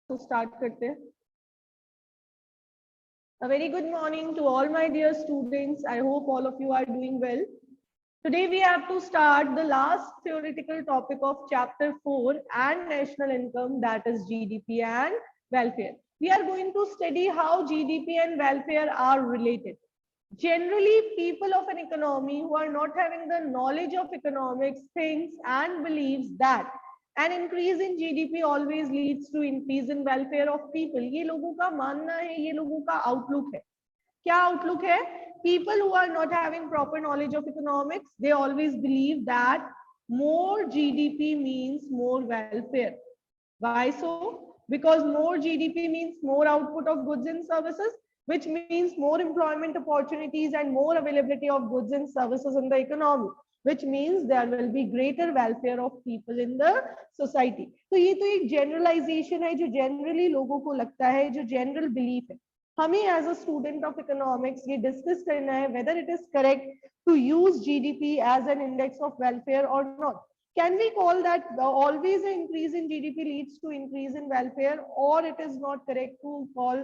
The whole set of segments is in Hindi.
तो स्टार्ट करते हैं। A very good morning to all my dear students. I hope all of you are doing well. Today we have to start the last theoretical topic of chapter 4 and national income, that is GDP and welfare. We are going to study how GDP and welfare are related. Generally, people of an economy who are not having the knowledge of economics thinks and believes that an increase in GDP always leads to increase in welfare of people. ये लोगों का मानना है, ये लोगों का आउटलुक है। क्या आउटलुक है? People who are not having proper knowledge of economics, they always believe that more GDP means more welfare. Why so? Because more GDP means more output of goods and services, which means more employment opportunities and more availability of goods and services in the economy, which means there will be greater welfare of people in the society. तो ये तो एक generalization है जो generally लोगों को लगता है, जो general belief है। हमें as a student of economics ये discuss करना है whether it is correct to use GDP as an index of welfare or not. Can we call that always an increase in GDP leads to increase in welfare, or it is not correct to call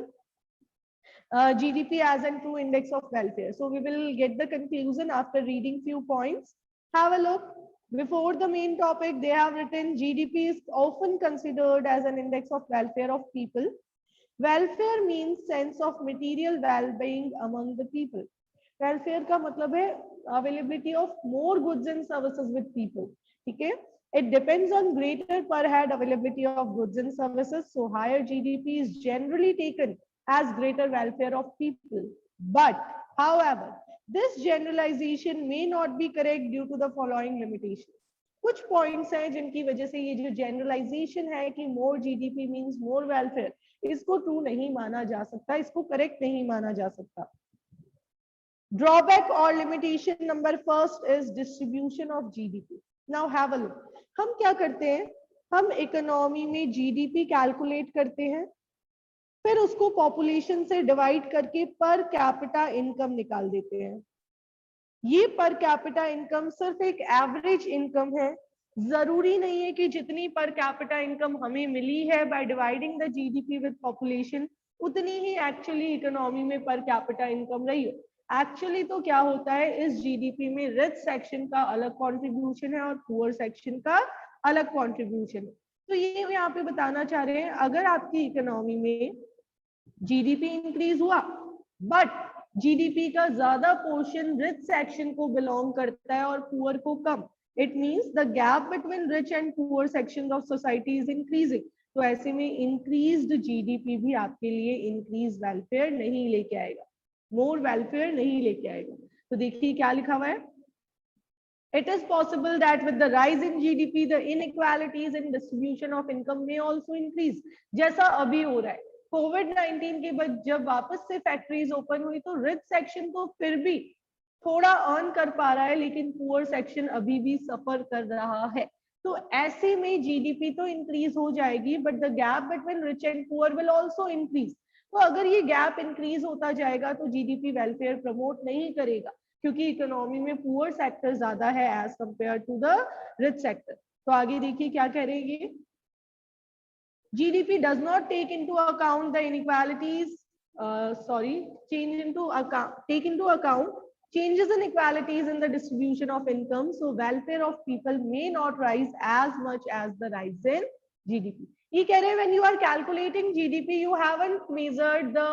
GDP as a true index of welfare? So we will get the conclusion after reading few points. Have a look. Before the main topic, they have written GDP is often considered as an index of welfare of people. Welfare means sense of material well-being among the people. Welfare का मतलब है availability of more goods and services with people. ठीक है? It depends on greater per head availability of goods and services. So higher GDP is generally taken as greater welfare of people. But however, this generalization may not be correct due to the following limitations. कुछ पॉइंट्स हैं जिनकी वजह से ये जो जनरलाइजेशन है कि मोर जीडीपी मींस मोर वेलफेयर, इसको ट्रू नहीं माना जा सकता, इसको करेक्ट नहीं माना जा सकता। ड्रॉबैक और limitation number first is distribution of GDP. Now have a look. हम क्या करते हैं, हम इकोनॉमी में जीडीपी कैलकुलेट करते हैं, फिर उसको पॉपुलेशन से डिवाइड करके पर कैपिटा इनकम निकाल देते हैं। ये पर कैपिटा इनकम सिर्फ एक एवरेज इनकम है। जरूरी नहीं है कि जितनी पर कैपिटा इनकम हमें मिली है by dividing the GDP with population उतनी ही एक्चुअली इकोनॉमी में पर कैपिटा इनकम रही हो। एक्चुअली तो क्या होता है, इस जीडीपी में रिच सेक्शन का अलग कंट्रीब्यूशन है और पुअर सेक्शन का अलग कंट्रीब्यूशन है। तो ये यहाँ पे बताना चाह रहे हैं, अगर आपकी इकोनॉमी में जीडीपी इंक्रीज हुआ बट जीडीपी का ज्यादा पोर्शन रिच सेक्शन को बिलोंग करता है और पुअर को कम, it means the gap between rich and poor sections of society is increasing. तो ऐसे में इंक्रीज्ड जीडीपी भी आपके लिए इंक्रीज वेलफेयर नहीं लेके आएगा, मोर वेलफेयर नहीं लेके आएगा। तो देखिए क्या लिखा हुआ है, it is possible that with the rise in GDP the inequalities in distribution of income may also increase, जैसा अभी हो रहा है। कोविड-19 के बाद जब वापस से फैक्ट्रीज ओपन हुई तो रिच सेक्शन तो फिर भी थोड़ा अर्न कर पा रहा है, लेकिन पुअर सेक्शन अभी भी सफर कर रहा है। तो ऐसे में जीडीपी तो इंक्रीज हो जाएगी but the gap between rich and poor will also increase. तो अगर ये गैप इंक्रीज होता जाएगा तो जीडीपी वेलफेयर प्रमोट नहीं करेगा, क्योंकि इकोनॉमी में पुअर सेक्टर ज्यादा है as compare to the rich sector. तो आगे देखिए क्या कह रहे हैं ये, GDP does not take into account the inequalities, take into account changes in inequalities in the distribution of income. So welfare of people may not rise as much as the rise in GDP. ये कह रहे हैं when you are calculating GDP, you haven't measured the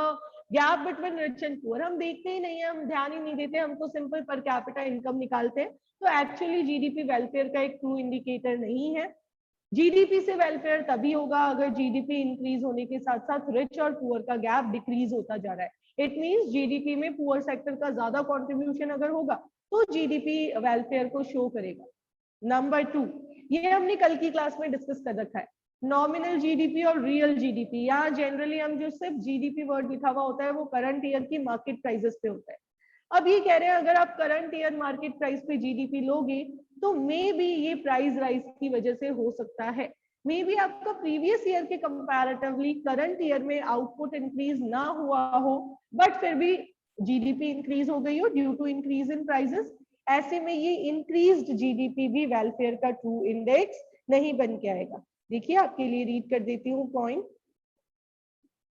gap between rich and poor. हम देखते ही नहीं है, हम ध्यान ही नहीं देते, हम तो सिंपल पर कैपिटा इनकम निकालते हैं। तो एक्चुअली जीडीपी वेलफेयर का एक ट्रू इंडिकेटर नहीं है। जीडीपी से वेलफेयर तभी होगा अगर जीडीपी इंक्रीज होने के साथ साथ रिच और पुअर का गैप डिक्रीज होता जा रहा है। इट मींस जीडीपी में पुअर सेक्टर का ज्यादा कंट्रीब्यूशन अगर होगा तो जीडीपी वेलफेयर को शो करेगा। नंबर 2, ये हमने कल की क्लास में डिस्कस कर रखा है, नॉमिनल जीडीपी और रियल जीडीपी। यहाँ जनरली हम जो सिर्फ जीडीपी वर्ड लिखा हुआ होता है वो करंट ईयर की मार्केट प्राइसेस पे होता है। अब ये कह रहे हैं अगर आप करंट ईयर मार्केट प्राइस पे जीडीपी लोगे तो मे बी ये प्राइस राइज की वजह से हो सकता है, मे बी आपका प्रीवियस ईयर के कंपैरेटिवली करंट ईयर में आउटपुट इंक्रीज ना हुआ हो बट फिर भी जीडीपी इंक्रीज हो गई हो due to increase in prices. ऐसे में ये इंक्रीज्ड जीडीपी भी वेलफेयर का ट्रू इंडेक्स नहीं बन के आएगा। देखिए आपके लिए रीड कर देती हूँ point,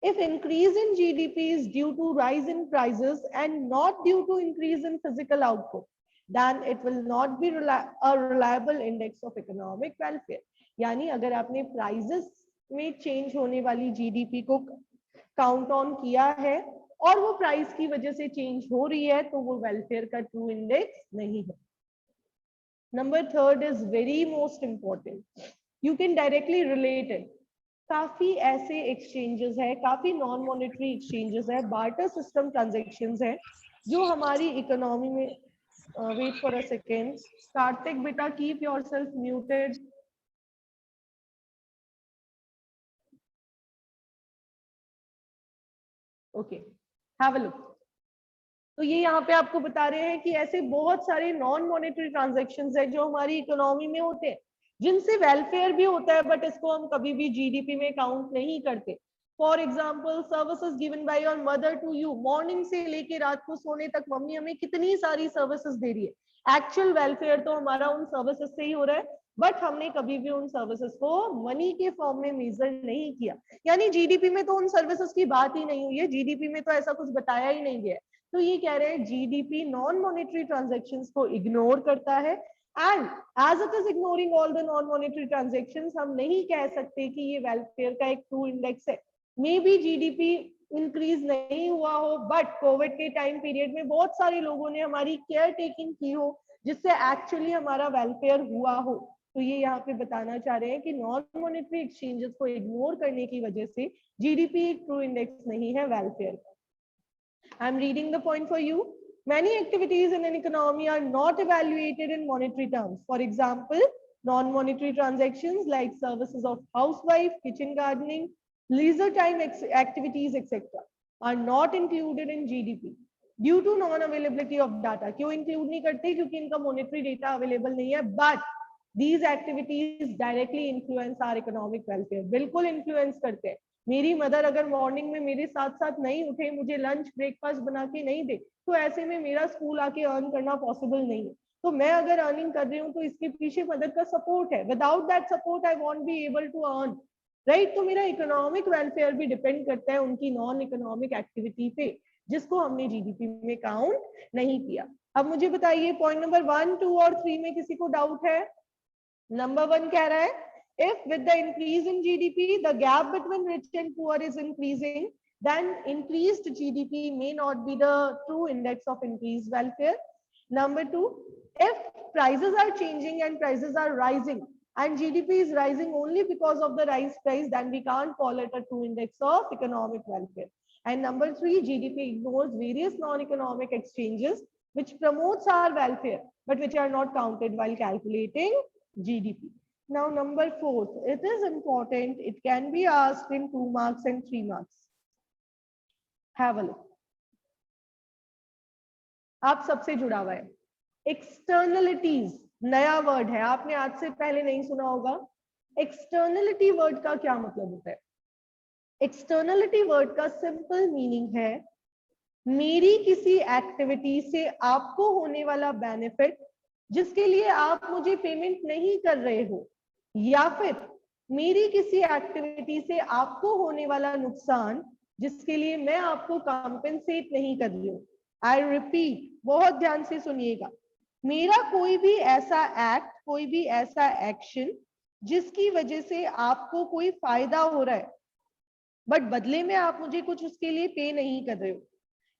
If increase in GDP is due to rise in prices and not due to increase in physical output, then it will not be a reliable index of economic welfare. यानी अगर आपने प्राइजेस में चेंज होने वाली जीडीपी को काउंट ऑन किया है और वो प्राइस की वजह से चेंज हो रही है, तो वो वेलफेयर का ट्रू इंडेक्स नहीं है. Number third is very most important. You can directly relate it. काफी ऐसे एक्सचेंजेस है, काफी नॉन मॉनेटरी एक्सचेंजेस है, बार्टर सिस्टम ट्रांजेक्शन्स है जो हमारी इकोनॉमी में. Wait for a second. Kartik बेटा, keep yourself muted. Okay, have a look. तो ये यहाँ पे आपको बता रहे हैं कि ऐसे बहुत सारे नॉन मॉनेटरी ट्रांजेक्शन्स है जो हमारी इकोनॉमी में होते हैं, जिनसे वेलफेयर भी होता है, बट इसको हम कभी भी जीडीपी में काउंट नहीं करते. For example, services given by your mother to you. Morning से लेके रात को सोने तक मम्मी हमें कितनी सारी सर्विसेज दे रही है. एक्चुअल वेलफेयर तो हमारा उन सर्विसेज से ही हो रहा है, बट हमने कभी भी उन सर्विसेज को मनी के फॉर्म में मेजर नहीं किया. यानी जीडीपी में तो उन सर्विसेज की बात ही नहीं हुई है, जीडीपी में तो ऐसा कुछ बताया ही नहीं गया. तो ये कह रहे हैं जीडीपी नॉन मॉनेटरी ट्रांजैक्शंस को इग्नोर करता है, and as it is ignoring all the non monetary transactions, हम नहीं कह सकते कि ये वेलफेयर का एक ट्रू इंडेक्स है. मे बी जीडीपी इंक्रीज नहीं हुआ हो, बट कोविड के टाइम पीरियड में बहुत सारे लोगों ने हमारी केयर टेकिंग की हो, जिससे एक्चुअली हमारा वेलफेयर हुआ हो. तो ये यहाँ पे बताना चाह रहे हैं कि नॉन मॉनेटरी एक्सचेंजेस को इग्नोर करने की वजह से जीडीपी एक ट्रू इंडेक्स नहीं है वेलफेयर का. I'm reading the point for you. Many activities in an economy are not evaluated in monetary terms. For example, non-monetary transactions like services of housewife, kitchen gardening, leisure time activities, etc. are not included in GDP due to non-availability of data. क्यों include नहीं करते? क्योंकि इनका monetary data available नहीं है. But these activities directly influence our economic welfare. बिल्कुल influence करते हैं. मेरी मदर अगर मॉर्निंग में मेरे साथ साथ नहीं उठे, मुझे लंच ब्रेकफास्ट बना के नहीं दे, तो ऐसे में मेरा स्कूल आके अर्न करना पॉसिबल नहीं है. तो मैं अगर अर्निंग कर रही हूँ तो इसके पीछे मदद का सपोर्ट है. Without that support I won't be able to earn, right. तो मेरा इकोनॉमिक वेलफेयर भी डिपेंड करता है उनकी नॉन इकोनॉमिक एक्टिविटी पे, जिसको हमने जीडीपी में काउंट नहीं किया. अब मुझे बताइए, पॉइंट नंबर 1, 2 और 3 में किसी को डाउट है? नंबर 1 कह रहा है, if with the increase in GDP, the gap between rich and poor is increasing, then increased GDP may not be the true index of increased welfare. Number 2, if prices are changing and prices are rising and GDP is rising only because of the rise price, then we can't call it a true index of economic welfare. And number 3, GDP ignores various non-economic exchanges which promotes our welfare, but which are not counted while calculating GDP. Now, number 4, it is important. It can be asked in 2 marks and 3 marks. Have a look. आप सबसे जुड़ा हुआ है. एक्सटर्नलिटीज नया वर्ड है, आपने आज से पहले नहीं सुना होगा. एक्सटर्नलिटी वर्ड का क्या मतलब होता है? एक्सटर्नलिटी वर्ड का सिंपल मीनिंग है, मेरी किसी एक्टिविटी से आपको होने वाला बेनिफिट जिसके लिए आप मुझे पेमेंट नहीं कर रहे हो, या फिर मेरी किसी एक्टिविटी से आपको होने वाला नुकसान जिसके लिए मैं आपको कॉम्पेंसेट नहीं कर रही हूँ. आई रिपीट, बहुत ध्यान से सुनिएगा. मेरा कोई भी ऐसा एक्ट, कोई भी ऐसा एक्शन जिसकी वजह से आपको कोई फायदा हो रहा है, बट बदले में आप मुझे कुछ उसके लिए पे नहीं कर रहे हो,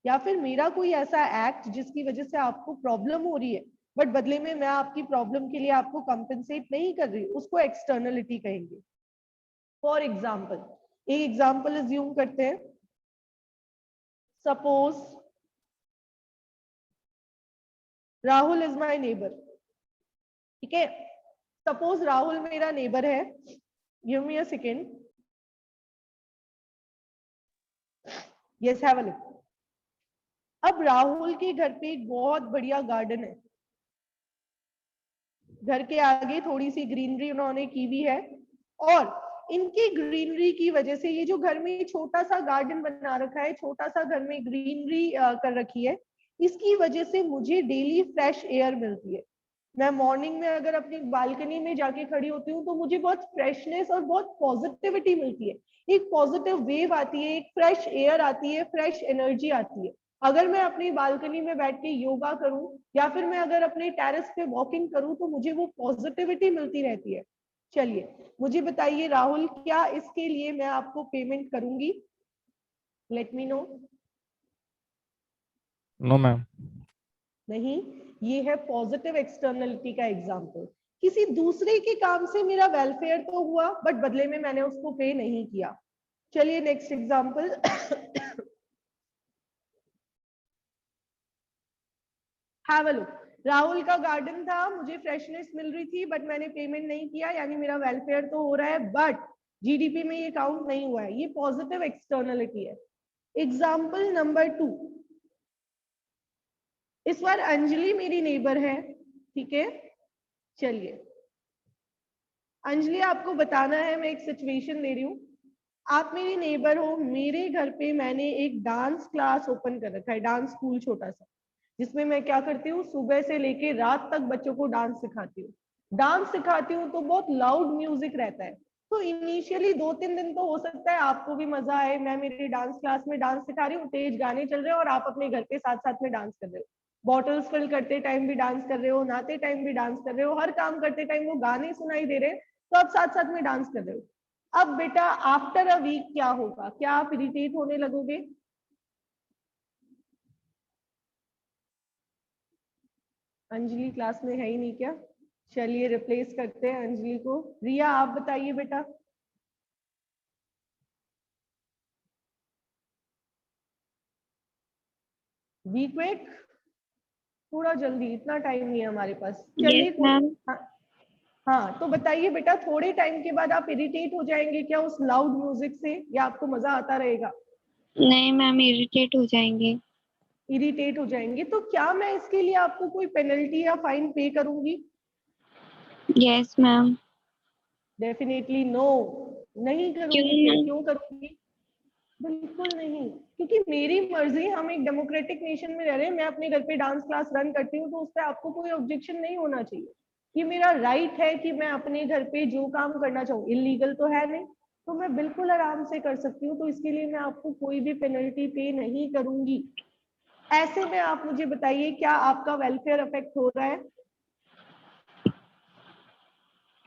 या फिर मेरा कोई ऐसा एक्ट जिसकी वजह से आपको प्रॉब्लम हो रही है, बट बदले में मैं आपकी प्रॉब्लम के लिए आपको कंपेंसेट नहीं कर रही, उसको एक्सटर्नलिटी कहेंगे. फॉर एग्जाम्पल, एक एग्जाम्पल अज्यूम करते हैं. Suppose Rahul is my neighbour. ठीक है, सपोज राहुल मेरा नेबर है. Give me a second. Yes, have a look. अब राहुल के घर पे एक बहुत बढ़िया गार्डन है. घर के आगे थोड़ी सी ग्रीनरी उन्होंने की हुई है, और इनकी ग्रीनरी की वजह से ये जो घर में छोटा सा गार्डन बना रखा है, छोटा सा घर में ग्रीनरी कर रखी है, इसकी वजह से मुझे डेली फ्रेश एयर मिलती है. मैं मॉर्निंग में अगर अपनी बालकनी में जाके खड़ी होती हूँ तो मुझे बहुत फ्रेशनेस और बहुत पॉजिटिविटी मिलती है, एक पॉजिटिव वेव आती है, एक फ्रेश एयर आती है, फ्रेश एनर्जी आती है। अगर मैं अपनी बालकनी में बैठ के योगा करूं या फिर मैं अगर अपने टेरेस पे वॉकिंग करूं तो मुझे वो पॉजिटिविटी मिलती रहती है। चलिए मुझे बताइए राहुल, क्या इसके लिए मैं आपको पेमेंट करूंगी? Let me know. No ma'am. नहीं, ये है पॉजिटिव एक्सटर्नलिटी का एग्जाम्पल। किसी दूसरे के काम से मेरा वेलफेयर तो हुआ बट बदले में मैंने उसको पे नहीं किया। चलिए next example. Have a look. Rahul का गार्डन था, मुझे फ्रेशनेस मिल रही थी बट मैंने पेमेंट नहीं किया, यानी मेरा वेलफेयर तो हो रहा है बट जीडीपी में ये काउंट नहीं हुआ है। ये पॉजिटिव एक्सटर्नलिटी है। Example number 2। इस बार अंजलि मेरी नेबर है, ठीक है। चलिए अंजलि, आपको बताना है, मैं एक सिचुएशन दे रही हूँ। आप मेरी नेबर हो, मेरे घर पे मैंने एक डांस क्लास ओपन कर रखा है, डांस स्कूल छोटा सा, जिसमें मैं क्या करती हूँ, सुबह से लेके रात तक बच्चों को डांस सिखाती हूँ। डांस सिखाती हूँ तो बहुत लाउड म्यूजिक रहता है। तो इनिशियली 2-3 दिन तो हो सकता है आपको भी मजा आए, मैं मेरी डांस क्लास में डांस सिखा रही हूँ, तेज गाने चल रहे हैं और आप अपने घर के साथ साथ में डांस कर रहे हो, बॉटल्स फिल करते टाइम भी डांस कर रहे हो, नहाते टाइम भी डांस कर रहे हो, हर काम करते टाइम वो गाने सुनाई दे रहे हैं, तो आप साथ साथ में डांस कर रहे हो। अब बेटा आफ्टर अ वीक क्या होगा? क्या आप इरिटेट होने लगोगे? अंजलि क्लास में है ही नहीं क्या? चलिए रिप्लेस करते हैं अंजलि को। रिया आप बताइए बेटा। वीक वेक, थोड़ा जल्दी, इतना टाइम नहीं है हमारे पास। यस चलिए कोई, मैम। हाँ, हाँ तो बताइए बेटा, थोड़े टाइम के बाद आप इरिटेट हो जाएंगे क्या उस लाउड म्यूजिक से, या आपको मजा आता रहेगा? नहीं मैम, इरिटेट हो जाएंगे। इरिटेट हो जाएंगे, तो क्या मैं इसके लिए आपको कोई पेनल्टी या फाइन पे करूंगी? Yes ma'am. डेफिनेटली नो, नहीं क्यों करूंगी। पे मैम? क्यों करूंगी? बिल्कुल नहीं, क्योंकि मेरी मर्जी, हम एक डेमोक्रेटिक नेशन में रह रहे हैं, मैं अपने घर पे डांस क्लास रन करती हूँ तो उस पर आपको कोई ऑब्जेक्शन नहीं होना चाहिए। ये मेरा राइट है कि मैं अपने घर पे जो काम करना चाहूँ, इलीगल तो है नहीं, तो मैं बिल्कुल आराम से कर सकती हूँ, तो इसके लिए मैं आपको कोई भी पेनल्टी पे नहीं करूंगी। ऐसे में आप मुझे बताइए, क्या आपका वेलफेयर अफेक्ट हो रहा है?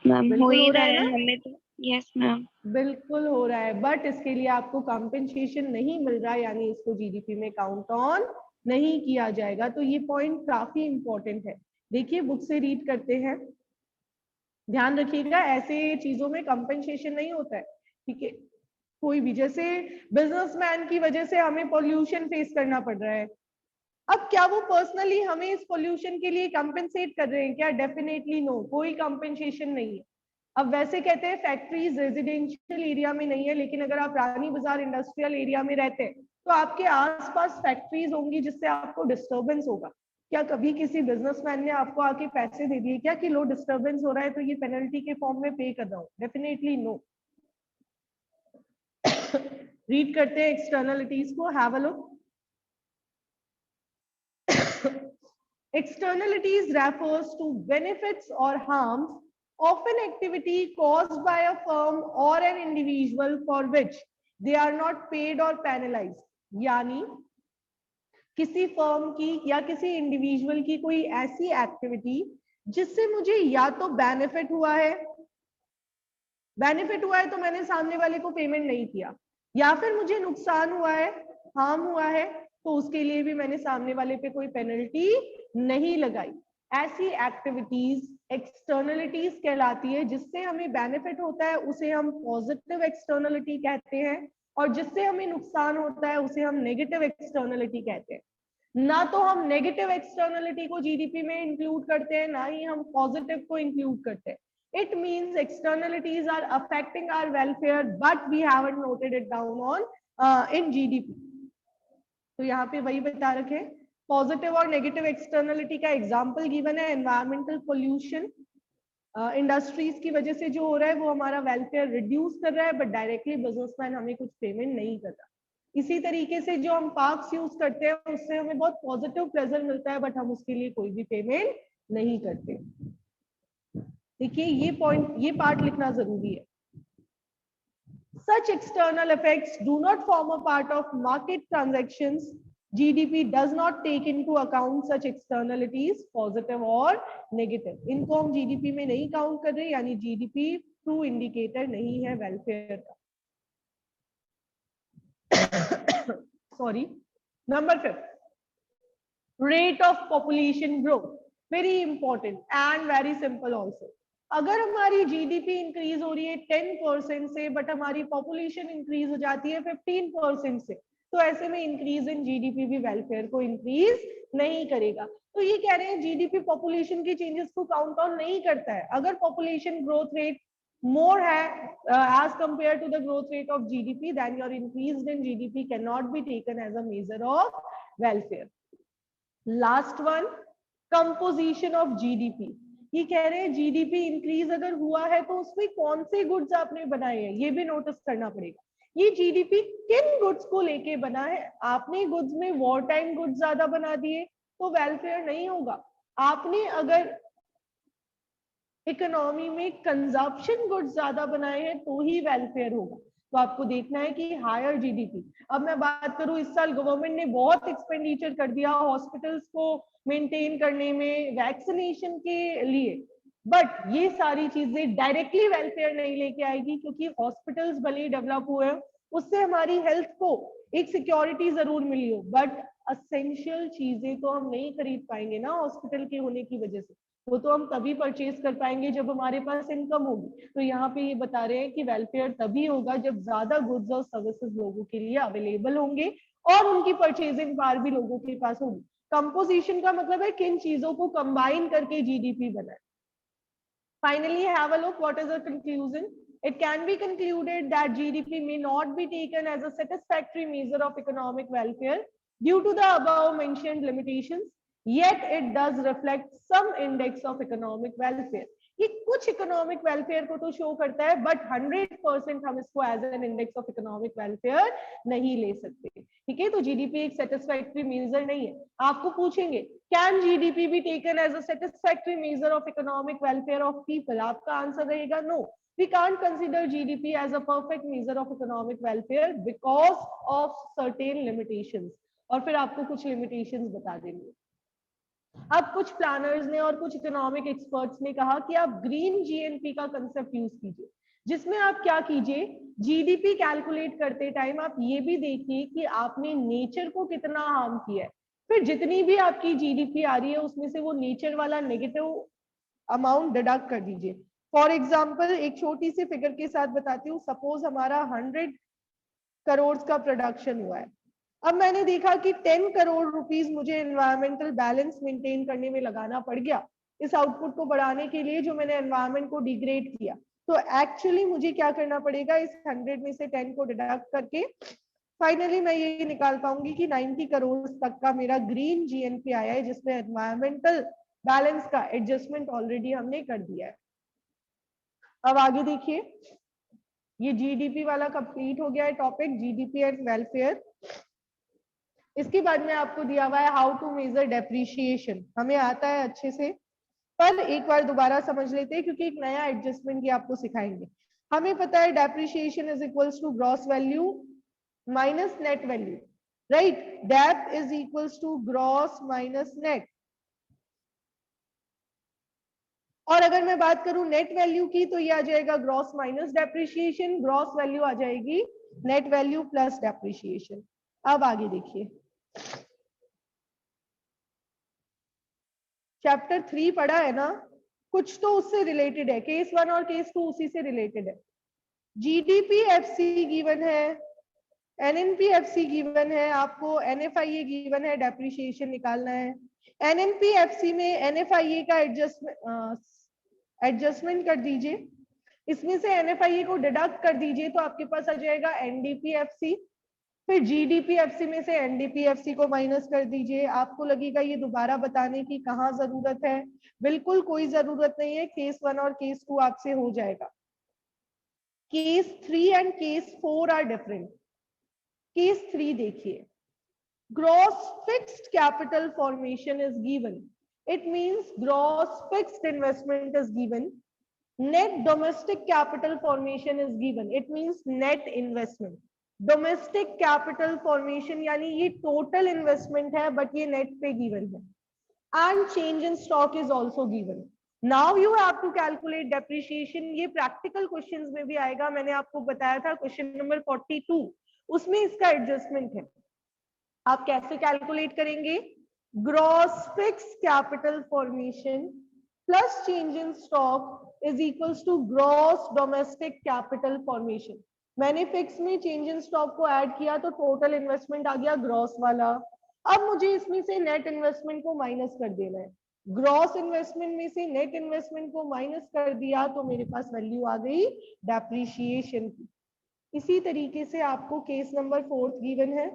मैम हो बिल्कुल ही हो रहा रहा है है ना? हमें तो। Yes ma'am. बिल्कुल हो रहा है, बट इसके लिए आपको कंपेंसेशन नहीं मिल रहा है, यानी इसको जीडीपी में काउंट ऑन नहीं किया जाएगा। तो ये पॉइंट काफी इंपॉर्टेंट है। देखिए बुक से रीड करते हैं, ध्यान रखिएगा, ऐसे चीजों में कंपेंसेशन नहीं होता है, ठीक है। कोई भी, जैसे बिजनेसमैन की वजह से हमें पोल्यूशन फेस करना पड़ रहा है, अब क्या वो पर्सनली हमें इस पोल्यूशन के लिए कंपेंसेट कर रहे हैं क्या? डेफिनेटली नो, कोई कंपेंसेशन नहीं है। अब वैसे कहते हैं फैक्ट्रीज रेजिडेंशियल एरिया में नहीं है, लेकिन अगर आप रानी बाजार इंडस्ट्रियल एरिया में रहते हैं तो आपके आसपास फैक्ट्रीज होंगी जिससे आपको डिस्टरबेंस होगा। क्या कभी किसी बिजनेसमैन ने आपको आके पैसे दे दिए क्या कि लो डिस्टरबेंस हो रहा है तो ये पेनल्टी के फॉर्म में पे कर रहा हूँ? Definitely no. रीड करते हैं एक्सटर्नलिटीज को, have a look. Externalities refers to benefits or harms of an activity caused by a firm or an individual for which they are not paid or penalized. यानी किसी फर्म की या किसी इंडिविजुअल की कोई ऐसी एक्टिविटी जिससे मुझे या तो बेनिफिट हुआ है, तो मैंने सामने वाले को पेमेंट नहीं किया, या फिर मुझे नुकसान हुआ है, हार्म हुआ है, तो उसके लिए भी मैंने सामने वाले पे कोई पेनल्टी नहीं लगाई। ऐसी एक्टिविटीज एक्सटर्नलिटीज कहलाती है। जिससे हमें बेनिफिट होता है उसे हम पॉजिटिव एक्सटर्नलिटी कहते हैं, और जिससे हमें नुकसान होता है उसे हम नेगेटिव एक्सटर्नलिटी कहते हैं। ना तो हम नेगेटिव एक्सटर्नलिटी को जीडीपी में इंक्लूड करते हैं, ना ही हम पॉजिटिव को इंक्लूड करते हैं। It means externalities are affecting our welfare, but we haven't noted it down on in GDP. तो यहाँ पे वही बता रखे, पॉजिटिव और नेगेटिव एक्सटर्नलिटी का एग्जाम्पल गिवन है, एनवायरमेंटल पोल्यूशन, इंडस्ट्रीज की वजह से जो हो रहा है वो हमारा वेलफेयर रिड्यूस कर रहा है, बट डायरेक्टली बिजनेसमैन हमें कुछ पेमेंट नहीं कर रहा। इसी तरीके से जो हम पार्क्स यूज करते हैं उससे हमें बहुत पॉजिटिव प्लेजर मिलता है, बट हम उसके लिए कोई भी पेमेंट नहीं करते। देखिए ये पॉइंट, ये पार्ट लिखना जरूरी है। Such external effects do not form a part of market transactions. GDP does not take into account such externalities, positive or negative. इनको हम GDP में नहीं काउंट कर रहे, यानी GDP ट्रू इंडिकेटर नहीं है वेलफेयर का। Sorry. Number 5, rate of population growth. Very important and very simple also. अगर हमारी जीडीपी इंक्रीज हो रही है 10% से, बट हमारी पॉपुलेशन इंक्रीज हो जाती है 15% से, तो ऐसे में इंक्रीज इन जीडीपी भी वेलफेयर को इंक्रीज नहीं करेगा। तो ये कह रहे हैं जीडीपी पॉपुलेशन के चेंजेस को काउंट ऑन नहीं करता है। अगर population growth rate more as compared to the growth rate of GDP, then your increase in GDP cannot be taken as a measure of welfare. Last one, composition of GDP. ये कह रहे हैं जीडीपी इंक्रीज अगर हुआ है तो उसमें कौन से गुड्स आपने बनाए हैं, ये भी नोटिस करना पड़ेगा। ये जीडीपी किन गुड्स को लेके बना है। आपने गुड्स में वॉर टाइम गुड्स ज्यादा बना दिए तो वेलफेयर नहीं होगा। आपने अगर इकोनॉमी में कंजप्शन गुड्स ज्यादा बनाए हैं तो ही वेलफेयर होगा। तो आपको देखना है कि हायर जीडीपी। अब मैं बात करूं, इस साल गवर्नमेंट ने बहुत एक्सपेंडिचर कर दिया हॉस्पिटल्स को मेंटेन करने में, वैक्सीनेशन के लिए, बट ये सारी चीजें डायरेक्टली वेलफेयर नहीं लेके आएगी, क्योंकि हॉस्पिटल्स भले ही डेवलप हुए, उससे हमारी हेल्थ को एक सिक्योरिटी जरूर मिली हो, बट असेंशियल चीजें तो हम नहीं खरीद पाएंगे ना हॉस्पिटल के होने की वजह से। वो तो हम तभी परचेज कर पाएंगे जब हमारे पास इनकम होगी। तो यहाँ पे ये बता रहे हैं कि वेलफेयर तभी होगा जब ज्यादा गुड्स और सर्विसेज लोगों के लिए अवेलेबल होंगे और उनकी परचेजिंग पावर भी लोगों के पास होगी। कंपोजिशन का मतलब है किन चीजों को कंबाइन करके जीडीपी बना है। Finally, have a look. What is the conclusion? It can be concluded that GDP may not be taken as a satisfactory measure of economic welfare due to the above mentioned limitations. Yet it does reflect some index of economic welfare. ये कुछ इकोनॉमिक वेलफेयर को तो शो करता है, बट 100% हम इसको as an index of economic welfare नहीं ले सकते। ठीक है, तो जीडीपी एक सेटिस्फैक्टरी मेजर नहीं है। आपको पूछेंगे can GDP be taken as a satisfactory measure of economic welfare of people, आपका आंसर रहेगा no, we can't consider GDP as a perfect measure of economic welfare because of certain limitations. और फिर आपको कुछ लिमिटेशंस बता देंगे। अब कुछ प्लानर्स ने और कुछ इकोनॉमिक एक्सपर्ट्स ने कहा कि आप ग्रीन जीएनपी का कंसेप्ट यूज कीजिए, जिसमें आप क्या कीजिए, जीडीपी कैलकुलेट करते टाइम आप ये भी देखिए कि आपने नेचर को कितना हार्म किया है। फिर जितनी भी आपकी जीडीपी आ रही है उसमें से वो नेचर वाला नेगेटिव अमाउंट डिडक्ट कर दीजिए। फॉर एग्जाम्पल एक छोटी सी फिगर के साथ बताती हूँ, सपोज हमारा 100 करोड़ का प्रोडक्शन हुआ है। अब मैंने देखा कि 10 करोड़ रुपीस मुझे एनवायरमेंटल बैलेंस मेंटेन करने में लगाना पड़ गया, इस आउटपुट को बढ़ाने के लिए जो मैंने एनवायरमेंट को डिग्रेड किया। तो एक्चुअली मुझे क्या करना पड़ेगा, इस 100 में से 10 को डिडक्ट करके फाइनली मैं ये निकाल पाऊंगी कि 90 करोड़ तक का मेरा ग्रीन जीएनपी आया है, जिसमें एनवायरमेंटल बैलेंस का एडजस्टमेंट ऑलरेडी हमने कर दिया है। अब आगे देखिए, ये जीडीपी वाला कंप्लीट हो गया है टॉपिक, जीडीपी एंड वेलफेयर। इसके बाद में आपको दिया हुआ है हाउ टू मेजर डेप्रिशिएशन, हमें आता है अच्छे से, पर एक बार दोबारा समझ लेते हैं क्योंकि एक नया एडजस्टमेंट की आपको सिखाएंगे। हमें पता है depreciation is equals to gross value minus net value, right, dep is equals to gross minus net. और अगर मैं बात करूं नेट वैल्यू की तो ये आ जाएगा gross minus depreciation, gross value आ जाएगी नेट वैल्यू प्लस डेप्रिशिएशन। अब आगे देखिए, चैप्टर 3 पढ़ा है ना, कुछ तो उससे रिलेटेड है, केस 1 और केस 2 उसी से रिलेटेड है। जीडीपी एफसी गिवन है, एनएनपी एफसी गिवन है, आपको एनएफआईए गिवन है, डेप्रिशिएशन निकालना है। एनएनपी एफसी में एनएफआईए का एडजस्टमेंट कर दीजिए, इसमें से एनएफआईए को डिडक्ट कर दीजिए तो आपके पास आ जाएगा एनडीपीएफसी। फिर जीडीपीएफसी में से एनडीपीएफसी को माइनस कर दीजिए। आपको लगेगा ये दोबारा बताने की कहाँ जरूरत है, बिल्कुल कोई जरूरत नहीं है, केस 1 और केस 2 आपसे हो जाएगा। Case 3 and case 4 are different. Case 3 देखिए, gross fixed capital formation is given. It means gross fixed investment is given, net domestic capital formation is given. It means net investment. Domestic capital formation यानी ये टोटल इन्वेस्टमेंट है बट ये नेट पे गिवन है. And change in stock is also given. Now you have to calculate depreciation. ये प्रैक्टिकल क्वेश्चंस में भी आएगा. मैंने आपको बताया था क्वेश्चन नंबर 42 उसमें इसका एडजस्टमेंट है. आप कैसे कैलकुलेट करेंगे? Gross fix capital formation plus change in stock is equals to gross domestic capital formation. मैंने फिक्स में चेंज इन स्टॉक को ऐड किया तो टोटल इन्वेस्टमेंट आ गया ग्रॉस वाला. अब मुझे इसमें से नेट इन्वेस्टमेंट को माइनस कर देना है. ग्रॉस इन्वेस्टमेंट में से नेट इन्वेस्टमेंट को माइनस कर दिया तो मेरे पास वैल्यू आ गई डेप्रिसिएशन की. इसी तरीके से आपको केस नंबर 4 गिवन है.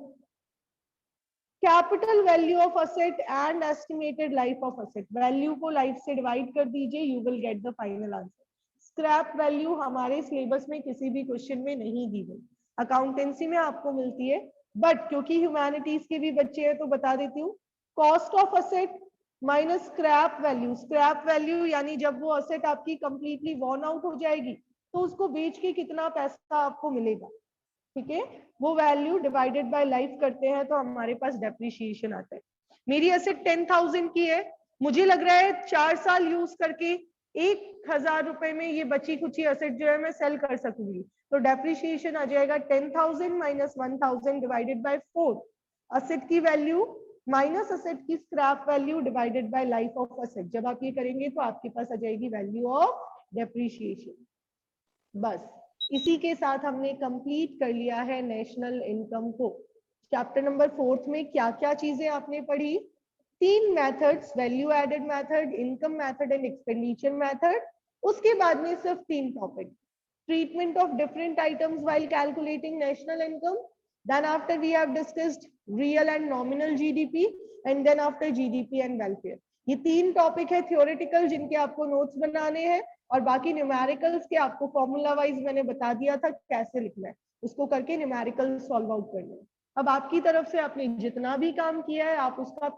Capital value of asset and estimated life of asset. Value को लाइफ से डिवाइड कर दीजिए, you will get the final answer. Scrap value हमारे सिलेबस में किसी भी क्वेश्चन में नहीं दी गई. अकाउंटेंसी में आपको मिलती है बट क्योंकि ह्यूमैनिटीज के भी बच्चे हैं तो बता देती हूँ. Cost of asset minus scrap value. Scrap value यानी जब वो असेट आपकी कंप्लीटली वॉर्न आउट हो जाएगी तो उसको बेच के कितना पैसा आपको मिलेगा. ठीक है, वो वैल्यू डिवाइडेड बाय लाइफ करते हैं तो हमारे पास डेप्रिसिएशन आता है. मेरी असेट 10,000 की है. मुझे लग रहा है 4 साल यूज करके 1,000 रुपए में ये बची कुछ असेट जो है मैं सेल कर सकूंगी. तो डेप्रिसिएशन आ जाएगा 10,000 माइनस 1,000 डिवाइडेड बाय 4. असेट की वैल्यू माइनस असेट की scrap value divided by life of asset. जब आप ये करेंगे तो आपके पास आ जाएगी वैल्यू ऑफ डेप्रिसिएशन. बस इसी के साथ हमने कंप्लीट कर लिया है नेशनल इनकम को. चैप्टर नंबर 4 में क्या क्या चीजें आपने पढ़ी? 3 methods, value added method, income method and expenditure method. उसके बाद में सिर्फ 3 topic. Treatment of different items while calculating national income. Then after we have discussed real and nominal GDP and then after GDP and welfare. ये 3 टॉपिक है थियोरेटिकल जिनके आपको नोट्स बनाने हैं और बाकी न्यूमेरिकल्स के आपको फॉर्मूला वाइज मैंने बता दिया था कैसे लिखना है. उसको करके न्यूमेरिकल सॉल्व आउट करना है. अब आपकी तरफ से आपने जितना भी काम किया है आप उसका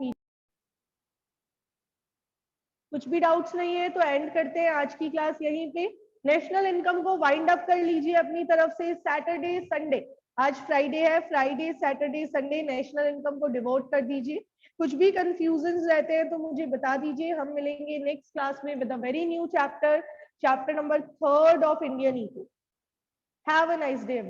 कुछ भी डाउट्स नहीं है तो एंड करते हैं आज की क्लास यहीं पे. नेशनल इनकम को वाइंड अप कर लीजिए अपनी तरफ से. सैटरडे संडे, आज फ्राइडे है, Friday Saturday Sunday national income को डिवोट कर दीजिए. कुछ भी कंफ्यूजन रहते हैं तो मुझे बता दीजिए. हम मिलेंगे नेक्स्ट क्लास में with a very new chapter, chapter number 3 of Indian eco. Have a nice day.